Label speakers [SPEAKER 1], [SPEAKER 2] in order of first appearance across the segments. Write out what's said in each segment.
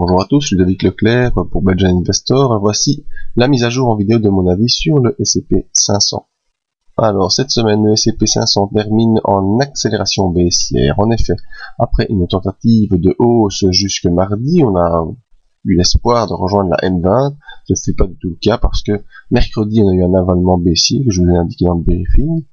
[SPEAKER 1] Bonjour à tous, Ludovic Leclerc pour Belgian Investor. Voici la mise à jour en vidéo de mon avis sur le S&P 500. Alors, cette semaine, le S&P 500 termine en accélération baissière. En effet, après une tentative de hausse jusque mardi, on a eu l'espoir de rejoindre la M20. Ce ne fut pas du tout le cas parce que mercredi, on a eu un avalement baissier que je vous ai indiqué dans le briefing.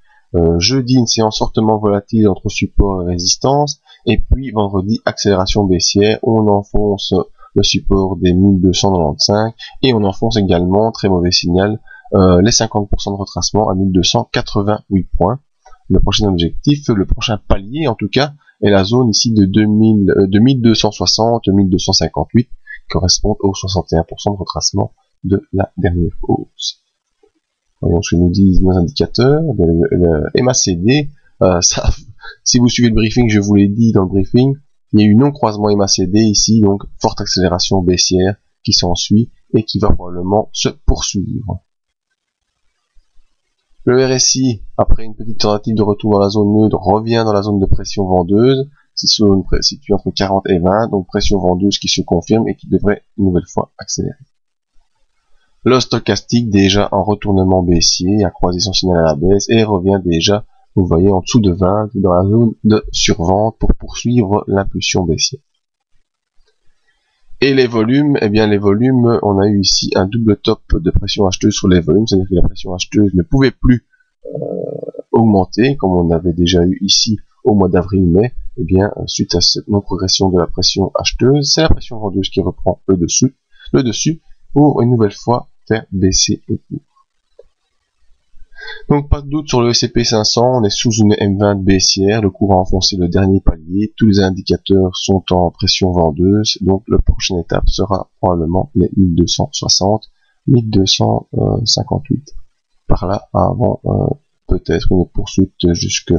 [SPEAKER 1] Jeudi, une séance fortement volatile entre support et résistance. Et puis, vendredi, accélération baissière. On enfonce le support des 1295 et on enfonce également, très mauvais signal, les 50% de retracement à 1288 points. Le prochain objectif, le prochain palier en tout cas, est la zone ici de 1260-1258 qui correspond aux 61% de retracement de la dernière hausse. Voyons ce que nous disent nos indicateurs. Le MACD, si vous suivez le briefing, je vous l'ai dit dans le briefing, il y a eu non-croisement MACD ici, donc forte accélération baissière qui s'ensuit et qui va probablement se poursuivre. Le RSI, après une petite tentative de retour dans la zone neutre, revient dans la zone de pression vendeuse, située entre 40 et 20, donc pression vendeuse qui se confirme et qui devrait une nouvelle fois accélérer. Le stochastique, déjà en retournement baissier, a croisé son signal à la baisse et revient déjà, vous voyez, en dessous de 20, dans la zone de survente pour poursuivre l'impulsion baissière. Et les volumes, eh bien les volumes, on a eu ici un double top de pression acheteuse sur les volumes, c'est-à-dire que la pression acheteuse ne pouvait plus augmenter, comme on avait déjà eu ici au mois d'avril-mai. Eh bien, suite à cette non-progression de la pression acheteuse, c'est la pression vendeuse qui reprend le dessus pour une nouvelle fois faire baisser le cours. Donc pas de doute sur le S&P 500, on est sous une M20 baissière, le cours a enfoncé le dernier palier, tous les indicateurs sont en pression vendeuse, donc la prochaine étape sera probablement les 1260, 1258. Par là, avant peut-être une poursuite jusque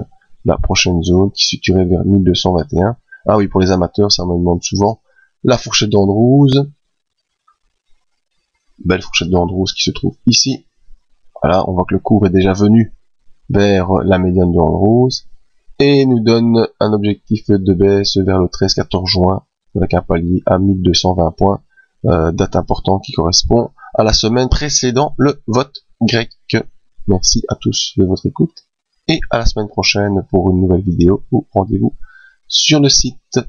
[SPEAKER 1] la prochaine zone qui se situerait vers 1221. Ah oui, pour les amateurs, ça me demande souvent, la fourchette d'Andrews, belle fourchette d'Andrews qui se trouve ici. Voilà, on voit que le cours est déjà venu vers la médiane de Andrews et nous donne un objectif de baisse vers le 13-14 juin avec un palier à 1220 points, date importante qui correspond à la semaine précédant le vote grec. Merci à tous de votre écoute et à la semaine prochaine pour une nouvelle vidéo ou rendez-vous sur le site.